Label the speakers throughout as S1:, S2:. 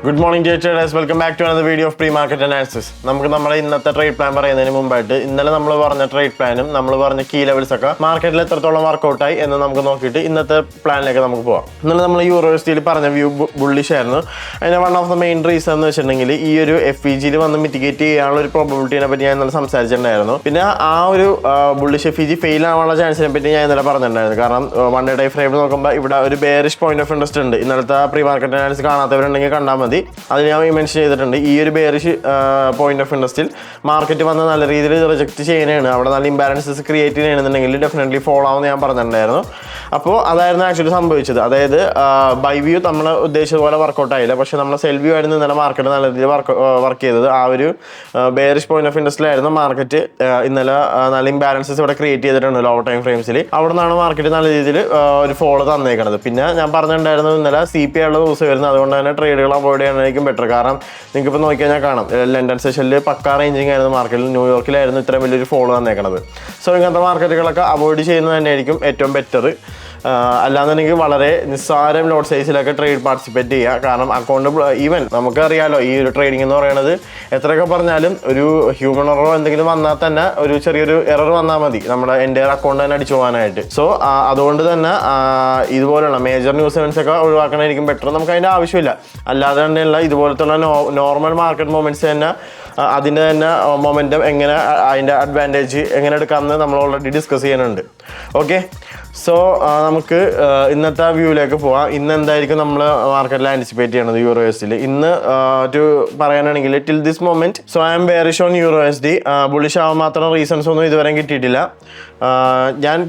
S1: Good morning, traders. Welcome back to another video of pre-market analysis. നമുക്ക് നമ്മുടെ ഇന്നത്തെ trade plan പറയുന്നതിന് മുമ്പായിട്ട് ഇന്നലെ നമ്മൾ പറഞ്ഞ ട്രേഡ് പ്ലാനും നമ്മൾ പറഞ്ഞ കീ ലെവൽസ് ഒക്കെ മാർക്കറ്റിൽ എത്രത്തോളം വർക്കൗട്ട് ആയി എന്ന് നമുക്ക് നോക്കിയിട്ട് ഇന്നത്തെ പ്ലാനിലേക്ക് നമുക്ക് പോകാം. ഇന്നലെ നമ്മൾ യൂറോസിറ്റിയിൽ പറഞ്ഞ വ്യൂ ബുള്ളിഷ് ആയിരുന്നു. അതിന് one of the main reason എന്ന് വെച്ചിട്ടുണ്ടെങ്കിൽ ഈ ഒരു FEGയിൽ വന്ന് മിറ്റിഗേറ്റ് ചെയ്യാനുള്ള ഒരു പ്രോബബിലിറ്റിനെ പറ്റി ഞാൻ ഇന്നലെ സംസാരിച്ചിട്ടുണ്ടായിരുന്നു. പിന്നെ ആ ഒരു ബുള്ളിഷ് FEG ഫെയിൽ ആവാനുള്ള ചാൻസിനെ പറ്റി ഞാൻ ഇന്നലെ പറഞ്ഞിട്ടുണ്ടായിരുന്നു. കാരണം വൺ ഡേ ഫ്രെയിം നോക്കുമ്പോൾ ഇവിടെ ഒരു ബെയറിഷ് പോയിന്റ് ഓഫ് ഇൻട്രസ്റ്റ് ഉണ്ട്. ഇന്നലത്തെ പ്രീ മാർക്കറ്റ് അനാലിസിസ് കാണാത്തവരുണ്ടെങ്കിൽ കണ്ടാൽ മതി. അത് ഞാൻ മെൻഷൻ ചെയ്തിട്ടുണ്ട്. ഈ ഒരു ബെയറിഷ് പോയിന്റ് ഓഫ് ഇൻട്രസ്റ്റിൽ മാർക്കറ്റ് വന്ന് നല്ല രീതിയിൽ റിജക്റ്റ് ചെയ്യാനാണ്, അവിടെ നല്ല ഇംബാലൻസസ് ക്രിയേറ്റ് ചെയ്യണമെന്നുണ്ടെങ്കിൽ ഡെഫിനറ്റ്ലി ഫോളോ ആവുമെന്ന് ഞാൻ പറഞ്ഞിട്ടുണ്ടായിരുന്നു. അപ്പോൾ അതായിരുന്നു ആക്ച്വലി സംഭവിച്ചത്. അതായത് ബൈ വ്യൂ നമ്മൾ ഉദ്ദേശിച്ചതുപോലെ വർക്കൗട്ട് ആയില്ല, പക്ഷേ നമ്മൾ സെൽ വ്യൂ ആയിരുന്നു ഇന്നലെ മാർക്കറ്റ് നല്ല രീതിയിൽ വർക്ക് ചെയ്തത്. ആ ഒരു ബെയറിഷ് പോയിന്റ് ഓഫ് ഇൻട്രസ്റ്റിലായിരുന്നു മാർക്കറ്റ് ഇന്നലെ നല്ല ഇംബാലൻസസ് ഇവിടെ ക്രിയേറ്റ് ചെയ്തിട്ടുണ്ട് ലോ ടൈം ഫ്രെയിംസിൽ. അവിടെ നിന്നാണ് മാർക്കറ്റ് നല്ല രീതിയിൽ ഒരു ഫോള് തന്നേക്കണത്. പിന്നെ ഞാൻ പറഞ്ഞിട്ടുണ്ടായിരുന്നു ഇന്നലെ CPI ഉള്ള ദിവസം വരുന്നത്, അതുകൊണ്ട് തന്നെ ട്രേഡുകൾ അവോയ്ഡ് ചെയ്യാനായിരിക്കും ബെറ്റർ. കാരണം നിങ്ങൾക്ക് ഇപ്പോൾ നോക്കിക്കഴിഞ്ഞാൽ കാണാം, ലണ്ടൻ സെഷനിൽ പക്കാ റേഞ്ചിങ് ആയിരുന്നു മാർക്കറ്റിൽ, ന്യൂയോർക്കിലായിരുന്നു ഇത്രയും വലിയൊരു ഫോളോ തന്നേക്കണത്. സോ ഇങ്ങനത്തെ മാർക്കറ്റുകളൊക്കെ അവോയ്ഡ് ചെയ്യുന്നത് തന്നെയായിരിക്കും ഏറ്റവും ബെറ്റർ. അല്ലാന്നുണ്ടെങ്കിൽ വളരെ നിസ്സാരം ലോട്ട് സൈസിലൊക്കെ ട്രേഡ് പാർട്ടിസിപ്പേറ്റ് ചെയ്യുക. കാരണം അക്കൗണ്ട് ഈവൻ നമുക്കറിയാലോ, ഈ ഒരു ട്രേഡിംഗ് എന്ന് പറയുന്നത് എത്രയൊക്കെ പറഞ്ഞാലും ഒരു ഹ്യൂമൻ എററോ എന്തെങ്കിലും വന്നാൽ തന്നെ ഒരു ചെറിയൊരു എറർ വന്നാൽ മതി നമ്മുടെ എൻ്റെ അക്കൗണ്ട് തന്നെ അടിച്ചു പോകാനായിട്ട്. സോ അതുകൊണ്ട് തന്നെ ഇതുപോലുള്ള മേജർ ന്യൂസ് ഇവൻസ് ഒക്കെ ഒഴിവാക്കണമായിരിക്കും ബെറ്റർ. നമുക്ക് അതിൻ്റെ ആവശ്യമില്ല. അല്ലാതെ തന്നെയുള്ള ഇതുപോലത്തുള്ള നോർമൽ മാർക്കറ്റ് മൊമെൻറ്റ്സ് തന്നെ അതിൻ്റെ തന്നെ മൊമെൻറ്റം എങ്ങനെ, അതിൻ്റെ അഡ്വാൻറ്റേജ് എങ്ങനെ എടുക്കാമെന്ന് നമ്മൾ ഓൾറെഡി ഡിസ്കസ് ചെയ്യാനുണ്ട്. ഓക്കെ, സോ നമുക്ക് ഇന്നത്തെ വ്യൂവിലേക്ക് പോവാം. ഇന്ന് എന്തായിരിക്കും നമ്മൾ മാർക്കറ്റിൽ ആൻറ്റിസിപ്പേറ്റ് ചെയ്യണത് യൂറോഎസ്ഡിയിൽ? ഇന്ന് പറയാനാണെങ്കിൽ till this moment so I M bearish on USD. Bullish ആവാൻ മാത്രം റീസൺസ് ഒന്നും ഇതുവരെ കിട്ടിയിട്ടില്ല. ഞാൻ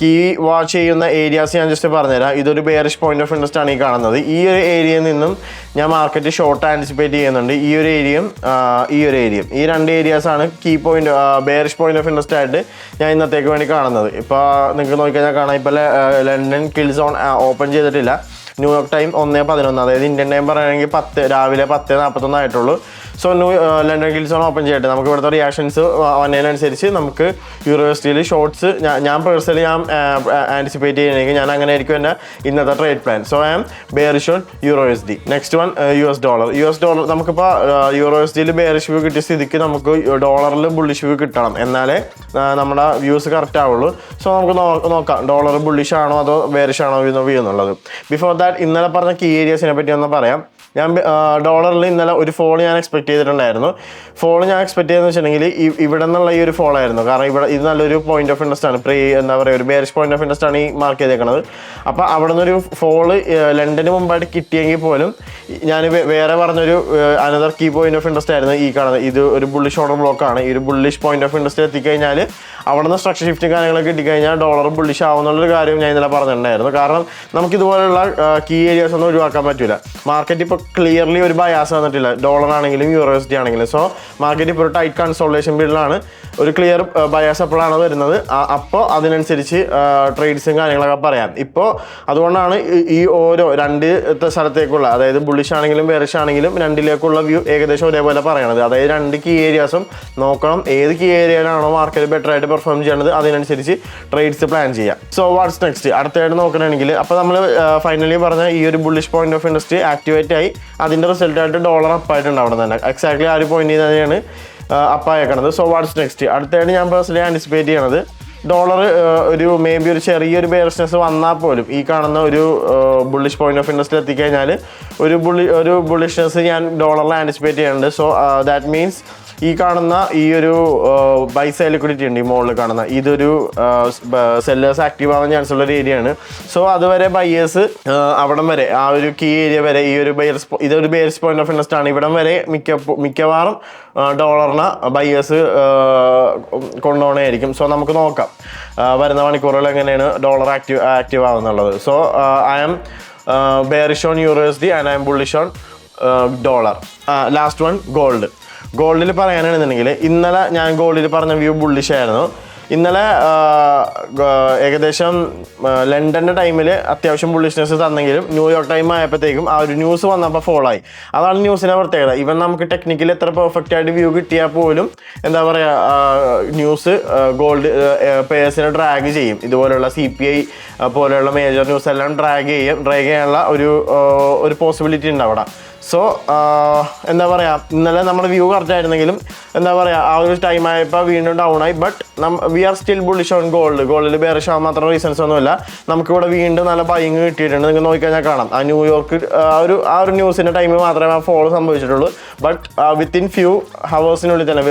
S1: കീ വാച്ച് ചെയ്യുന്ന ഏരിയാസ് ഞാൻ ജസ്റ്റ് പറഞ്ഞുതരാം. ഇതൊരു ബെയറിഷ് പോയിന്റ് ഓഫ് ഇൻട്രസ്റ്റ് ആണ് ഈ കാണുന്നത്. ഈ ഒരു ഏരിയയിൽ നിന്നും ഞാൻ മാർക്കറ്റ് ഷോർട്ട് ആൻറ്റിസിപ്പേറ്റ് ചെയ്യുന്നുണ്ട്. ഈ ഒരു ഏരിയയും ഈ രണ്ട് ഏരിയാസാണ് key point bearish point of interest ആയിട്ട് ഞാൻ ഇന്നത്തേക്ക് വേണ്ടി കാണുന്നത്. ഇപ്പോൾ നിങ്ങൾക്ക് നോക്കിക്കഴിഞ്ഞാൽ കാണാം, ഇപ്പോൾ ലണ്ടൻ കിൽ സോൺ ഓപ്പൺ ചെയ്തിട്ടില്ല. ന്യൂയോർക്ക് ടൈം 1:11, അതായത് ഇന്ത്യൻ ടൈം പറയുകയാണെങ്കിൽ രാവിലെ 10:41 ആയിട്ടുള്ളൂ. So London kill zone open ചെയ്യട്ടെ. നമുക്ക് ഇവിടുത്തെ റിയാക്ഷൻസ് വന്നതിനനുസരിച്ച് നമുക്ക് യൂറോസിറ്റിയിൽ ഷോർട്ട്സ് ഞാൻ പേഴ്സണലി ആൻറ്റിസിപ്പേറ്റ് ചെയ്യണമെങ്കിൽ ഞാൻ അങ്ങനെ ആയിരിക്കും എൻ്റെ ഇന്നത്തെ trade plan. So I am bearish on USD. Next one US dollar. നമുക്കിപ്പോൾ USDയിൽ ബെയറിഷ് വ്യൂ കിട്ടിയ സ്ഥിതിക്ക് നമുക്ക് ഡോളറിൽ ബുള്ളിഷ് വ്യൂ കിട്ടണം, എന്നാലേ നമ്മുടെ വ്യൂസ് കറക്റ്റ് ആവുള്ളൂ. സോ നമുക്ക് നോക്കാം ഡോളർ ബുള്ളിഷ് ആണോ അതോ ബെയറിഷ് ആണോ വ്യൂ എന്നുള്ളത്. ബിഫോർ ദാറ്റ് ഇന്നലെ പറഞ്ഞ കീ ഏരിയാസിനെ പറ്റി ഒന്ന് പറയാം. ഞാൻ ഡോളറിൽ ഇന്നലെ ഒരു ഫോൾ ഞാൻ എക്സ്പെക്ട് ചെയ്തിട്ടുണ്ടായിരുന്നു. ഫോൾ ഞാൻ എക്സ്പെക്ട് ചെയ്തെന്ന് വെച്ചിട്ടുണ്ടെങ്കിൽ ഇവിടെ നിന്നുള്ള ഈ ഒരു ഫോൾ ആയിരുന്നു. കാരണം ഇത് നല്ലൊരു പോയിന്റ് ഓഫ് ഇൻട്രസ്റ്റ് ആണ്, ഒരു ബെയറിഷ് പോയിന്റ് ഓഫ് ഇൻട്രസ്റ്റ് ആണ് ഈ മാർക്ക് ചെയ്തേക്കുന്നത്. അപ്പോൾ അവിടെ നിന്നൊരു ഫോള് ലണ്ടന് മുമ്പായിട്ട് കിട്ടിയെങ്കിൽ പോലും ഞാൻ വേറെ പറഞ്ഞൊരു another key point of interest ആയിരുന്നു ഈ കാണുന്നത്. ഇത് ഒരു ബുള്ളിഷ് ഓർഡർ ബ്ലോക്കാണ്. ഈ ഒരു ബുള്ളിഷ് പോയിന്റ് ഓഫ് ഇൻട്രസ്റ്റ് എത്തിക്കഴിഞ്ഞാൽ അവിടെ നിന്ന് സ്ട്രക്ചർ ഷിഫ്റ്റും കാര്യങ്ങളൊക്കെ കിട്ടിക്കഴിഞ്ഞാൽ ഡോളർ ബുള്ളിഷ് ആവുന്നുള്ളൊരു കാര്യം ഞാൻ ഇന്നലെ പറഞ്ഞിട്ടുണ്ടായിരുന്നു. കാരണം നമുക്കിതുപോലുള്ള കീ ഏരിയാസ് ഒന്നും ഒഴിവാക്കാൻ പറ്റില്ല. മാർക്കറ്റ് ഇപ്പോൾ ക്ലിയർലി ഒരു ബയാസ് വന്നിട്ടില്ല, ഡോളർ ആണെങ്കിലും USD ആണെങ്കിലും. സോ മാർക്കറ്റ് ഇപ്പോൾ ഒരു ടൈറ്റ് കൺസോൾട്ടേഷൻ പീരീഡിലാണ്. ഒരു ക്ലിയർ ബയാസ് എപ്പോഴാണ് വരുന്നത്, അപ്പോൾ അതിനനുസരിച്ച് ട്രേഡ്സും കാര്യങ്ങളൊക്കെ പറയാം. ഇപ്പോൾ അതുകൊണ്ടാണ് ഈ ഓരോ രണ്ട് സ്ഥലത്തേക്കുള്ള, അതായത് ബുള്ളിഷ് ആണെങ്കിലും ബെയറിഷ് ആണെങ്കിലും രണ്ടിലേക്കുള്ള വ്യൂ ഏകദേശം ഒരേപോലെ പറയണത്. അതായത് രണ്ട് കീ ഏരിയാസും നോക്കണം, ഏത് കീ ഏരിയയിലാണോ മാർക്കറ്റ് ബെറ്റർ ആയിട്ട് പെർഫോം ചെയ്യണത് അതിനനുസരിച്ച് ട്രേഡ്സ് പ്ലാൻ ചെയ്യാം. സോ വാട്ട്സ് നെക്സ്റ്റ് അടുത്തായിട്ട് നോക്കണമെങ്കിൽ, അപ്പോൾ നമ്മൾ ഫൈനലി പറഞ്ഞ ഈ ഒരു bullish point of interest activate ആയി അതിൻ്റെ റിസൾട്ടായിട്ട് ഡോളർ അപ്പായിട്ടുണ്ട്. അവിടെ തന്നെ എക്സാക്ട്ലി ആ ഒരു പോയിന്റ് തന്നെയാണ് അപ്പായേക്കണത്. സോ വാട്ട്സ് നെക്സ്റ്റ് അടുത്തായിട്ട് ഞാൻ പേഴ്സണലി ആൻറ്റിസിപ്പേറ്റ് ചെയ്യണത് ഡോളർ ഒരു ഒരു ചെറിയൊരു ബെയറിഷ്നെസ് വന്നാൽ പോലും ഈ കാണുന്ന ഒരു ബുള്ളിഷ് പോയിന്റ് ഓഫ് ഇൻട്രസ്റ്റ് എത്തിക്കഴിഞ്ഞാൽ ഒരു ബുള്ളിഷ്നെസ് ഞാൻ ഡോളറിൽ ആൻറ്റിസിപ്പേറ്റ് ചെയ്യുന്നുണ്ട്. സോ ദാറ്റ് മീൻസ് ഈ കാണുന്ന ഈ ഒരു ബൈ സൈഡ് ലിക്വിഡിറ്റി ഉണ്ട്, ഈ മുകളിൽ കാണുന്ന ഇതൊരു സെല്ലേഴ്സ് ആക്റ്റീവ് ആവാൻ ചാൻസ് ഉള്ള ഒരു ഏരിയ ആണ്. സോ അതുവരെ ബയേഴ്സ് അവിടം വരെ ആ ഒരു കീ ഏരിയ വരെ ഈ ഒരു ഇതൊരു ബെയറിഷ് പോയിന്റ് ഓഫ് ഇൻട്രസ്റ്റ് ആണ്. ഇവിടം വരെ മിക്കവാറും ഡോളറിന് ബയേഴ്സ് കൊണ്ടുപോകണമായിരിക്കും. സോ നമുക്ക് നോക്കാം വരുന്ന മണിക്കൂറുകൾ എങ്ങനെയാണ് ഡോളർ ആക്റ്റീവ് ആവുന്നുള്ളത്. So I am bearish on USD and I'm bullish on dollar. Last one ഗോൾഡിൽ പറയാനാണെന്നുണ്ടെങ്കിൽ ഇന്നലെ ഞാൻ ഗോൾഡിൽ പറഞ്ഞ വ്യൂ ബുള്ളിഷ് ആയിരുന്നു. ഇന്നലെ ഏകദേശം ലണ്ടൻ്റെ ടൈമിൽ അത്യാവശ്യം ബുള്ളിഷ്നെസ് തന്നെങ്കിലും ന്യൂയോർക്ക് ടൈം ആയപ്പോഴത്തേക്കും ആ ഒരു ന്യൂസ് വന്നപ്പോൾ ഫോളായി. അതാണ് ന്യൂസിനെ പ്രത്യേകത. ഇവൻ നമുക്ക് ടെക്നിക്കലി എത്ര പെർഫെക്റ്റ് ആയിട്ട് വ്യൂ കിട്ടിയാൽ പോലും എന്താ പറയുക, ന്യൂസ് ഗോൾഡ് പേഴ്സിനെ ഡ്രാഗ് ചെയ്യും. ഇതുപോലെയുള്ള CPI പോലെയുള്ള മേജർ ന്യൂസ് എല്ലാം ഡ്രാഗ് ചെയ്യാനുള്ള ഒരു പോസിബിലിറ്റി ഉണ്ട് അവിടെ. സോ എന്താ പറയുക, ഇന്നലെ നമ്മുടെ വ്യൂ കറക്റ്റ് ആയിരുന്നെങ്കിലും എന്താ പറയുക ആ ഒരു ടൈം ആയപ്പോൾ വീണ്ടും ഡൗൺ ആയി. But we are still bullish on ഗോൾഡിൽ ബെയറിഷ് ആവാൻ മാത്രം റീസൺസ് ഒന്നുമില്ല. നമുക്കിവിടെ വീണ്ടും നല്ല ബൈങ് കിട്ടിയിട്ടുണ്ട്. നിങ്ങൾക്ക് നോക്കിക്കഴിഞ്ഞാൽ കാണാം ആ ന്യൂയോർക്ക് ആ ഒരു ന്യൂസിൻ്റെ ടൈമിൽ മാത്രമേ ആ ഫോൾ സംഭവിച്ചിട്ടുള്ളൂ. ബട്ട് വിത്തിൻ ഫ്യൂ ഹവേഴ്സിനുള്ളിൽ തന്നെ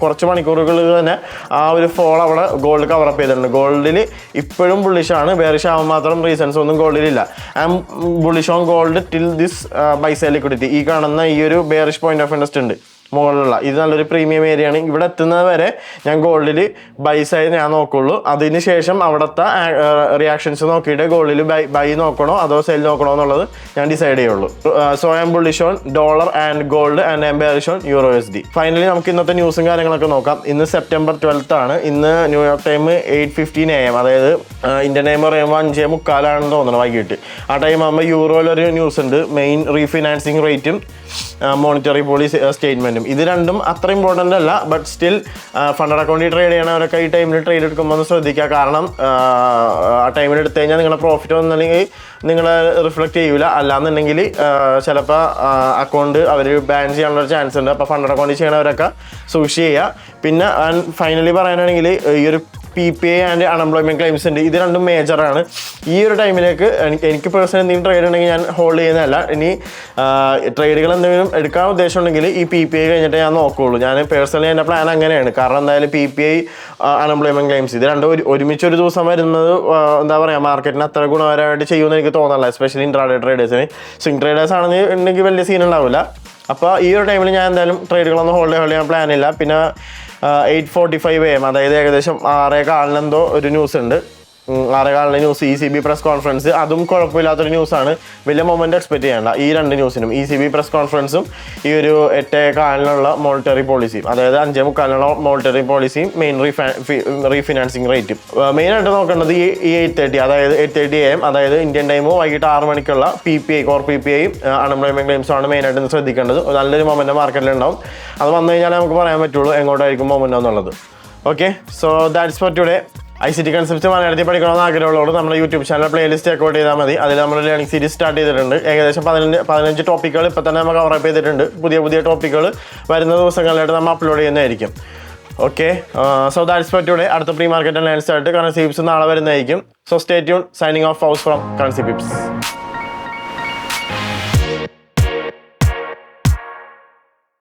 S1: കുറച്ച് മണിക്കൂറുകളിൽ തന്നെ ആ ഒരു ഫോൾ അവിടെ ഗോൾഡ് കവറപ്പ് ചെയ്തിട്ടുണ്ട്. ഗോൾഡിൽ ഇപ്പോഴും ബുള്ളിഷാണ്, ബെയറിഷ് ആവാൻ മാത്രം റീസൺസ് ഒന്നും ഗോൾഡിലില്ല. I am bullish on gold till this buy sell liquidity. ഈ കാണുന്ന ഈ ഒരു ബെയറിഷ് പോയിന്റ് ഓഫ് ഇൻട്രസ്റ്റ് ഉണ്ട് മുകളിലുള്ള, ഇത് നല്ലൊരു പ്രീമിയം ഏരിയ ആണ്. ഇവിടെ എത്തുന്നത് വരെ ഞാൻ ഗോൾഡിൽ ബൈസായി ഞാൻ നോക്കുള്ളൂ. അതിന് ശേഷം അവിടുത്തെ റിയാക്ഷൻസ് നോക്കിയിട്ട് ഗോൾഡിൽ ബൈ നോക്കണോ അതോ സെൽ നോക്കണോ എന്നുള്ളത് ഞാൻ ഡിസൈഡ് ചെയ്യുള്ളൂ. So I M bullish on dollar and gold and I M bearish on USD. Finally നമുക്ക് ഇന്നത്തെ ന്യൂസും കാര്യങ്ങളൊക്കെ നോക്കാം. ഇന്ന് September 12th ആണ്. ഇന്ന് ന്യൂയോർക്ക് ടൈം 8:15 AM, അതായത് ഇന്ത്യൻ ടൈം പറയുമ്പോൾ 5:45 തോന്നുന്നു വൈകിട്ട്. ആ ടൈം ആകുമ്പോൾ യൂറോയിലൊരു ന്യൂസ് ഉണ്ട്, മെയിൻ റീഫിനാൻസിങ് റേറ്റും മോണിറ്ററി പോളിസി സ്റ്റേറ്റ്മെൻറ്റും. ഇത് രണ്ടും അത്ര ഇമ്പോർട്ടൻ്റ് അല്ല, ബട്ട് സ്റ്റിൽ ഫണ്ടഡ് അക്കൗണ്ടിൽ ട്രേഡ് ചെയ്യണവരൊക്കെ ഈ ടൈമിൽ ട്രേഡ് എടുക്കുമ്പോൾ ഒന്ന് ശ്രദ്ധിക്കുക. കാരണം ആ ടൈമിൽ എടുത്തു കഴിഞ്ഞാൽ നിങ്ങളുടെ പ്രോഫിറ്റ് ഒന്നല്ലെങ്കിൽ നിങ്ങൾ റിഫ്ലക്റ്റ് ചെയ്യൂല, അല്ലാന്നുണ്ടെങ്കിൽ ചിലപ്പോൾ അക്കൗണ്ട് അവർ ബാൻ ചെയ്യാനുള്ള ചാൻസ് ഉണ്ട്. അപ്പോൾ ഫണ്ടഡ് അക്കൗണ്ടിൽ ചെയ്യണവരൊക്കെ സൂക്ഷിച്ച് ചെയ്യുക. പിന്നെ ഫൈനലി പറയാനാണെങ്കിൽ ഈ ഒരു PPI ആൻഡ് അൺഎംപ്ലോയ്മെൻറ്റ് ക്ലെയിംസ് ഉണ്ട്. ഇത് രണ്ടും മേജറാണ്. ഈ ഒരു ടൈമിലേക്ക് എനിക്ക് പേഴ്സണൽ എന്തെങ്കിലും ട്രേഡ് ഉണ്ടെങ്കിൽ ഞാൻ ഹോൾഡ് ചെയ്യുന്നതല്ല. ഇനി ട്രേഡുകൾ എന്തെങ്കിലും എടുക്കാൻ ഉദ്ദേശമുണ്ടെങ്കിൽ ഈ PPI കഴിഞ്ഞിട്ട് ഞാൻ നോക്കുകയുള്ളൂ. ഞാൻ പേഴ്സണലി എൻ്റെ പ്ലാൻ അങ്ങനെയാണ്. കാരണം എന്തായാലും PPI അൺഎംപ്ലോയ്മെൻറ്റ് ക്ലെയിംസ് ഇത് രണ്ടും ഒരുമിച്ച് ഒരു ദിവസം വരുന്നത് എന്താ പറയുക മാർക്കറ്റിന് അത്ര ഗുണകരമായിട്ട് ചെയ്യുമെന്ന് എനിക്ക് തോന്നുന്നില്ല, എസ്പെഷ്യലി ഇൻട്രാഡേ ട്രേഡേഴ്സിന്. സ്വിംഗ് ട്രേഡേഴ്സ് ആണെന്നുണ്ടെങ്കിൽ വലിയ സീൻ ഉണ്ടാവില്ല. അപ്പോൾ ഈ ഒരു ടൈമിൽ ഞാൻ എന്തായാലും ട്രേഡുകളൊന്നും ഹോൾഡ് ചെയ്യാൻ പ്ലാനില്ല. പിന്നെ 8:45 AM, അതായത് ഏകദേശം 6:15 ഒരു ന്യൂസ് ഉണ്ട്. 6:15 ന്യൂസ് ECB പ്രസ് കോൺഫറൻസ്, അതും കുഴപ്പമില്ലാത്തൊരു ന്യൂസാണ്. വലിയ മൊമെൻ്റ് എക്സ്പെക്ട് ചെയ്യേണ്ട ഈ രണ്ട് ന്യൂസിനും. ECB പ്രസ് കോൺഫറൻസും ഈ ഒരു 8:15 മോണിറ്ററി പോളിസിയും, അതായത് 5:30 മോണിറ്ററി പോളിസിയും മെയിൻ റീഫിനാൻസിങ് റേറ്റും. മെയിനായിട്ട് നോക്കേണ്ടത് ഈ 8:30, അതായത് 8:30 AM, അതായത് ഇന്ത്യൻ ടൈം വൈകിട്ട് 6 മണിക്കുള്ള PPI കോർ PPI അൺഎംപ്ലോയ്മെൻറ്റ് ക്ലെയിംസും ആണ് മെയിനായിട്ട് ശ്രദ്ധിക്കേണ്ടത്. നല്ലൊരു മൊമെൻ്റ് മാർക്കറ്റിലുണ്ടാവും. അത് വന്നു കഴിഞ്ഞാൽ നമുക്ക് പറയാൻ പറ്റുള്ളൂ എങ്ങോട്ടായിരിക്കും മൊമെൻ്റ് എന്നുള്ളത്. Okay, so that's for today. ICT concept മലയാളത്തിൽ പഠിക്കണമെന്ന് ആഗ്രഹമുള്ളവർ നമ്മുടെ യൂട്യൂബ് ചാനൽ പ്ലേലിസ്റ്റ് ചെക്കൗട്ട് ചെയ്താൽ മതി. അതിൽ നമ്മൾ ലേണിംഗ് സീരീസ് സ്റ്റാർട്ട് ചെയ്തിട്ടുണ്ട്. ഏകദേശം 15 ടോപ്പിക്കുകൾ ഇപ്പോൾ തന്നെ നമ്മൾ കവറപ്പ് ചെയ്തിട്ടുണ്ട്. പുതിയ ടോപ്പിക്കുകൾ വരുന്ന ദിവസങ്ങളിലായിട്ട് നമ്മൾ അപ്ലോഡ് ചെയ്യുന്നതായിരിക്കും. Okay, so that's for today. അടുത്ത പ്രീ മാർക്കറ്റ് അനലൈസ് ആയിട്ട് കറൻസി ടിപ്സ് നാളെ വരുന്നതായിരിക്കും. So stay tune. Signing off house from currency tips.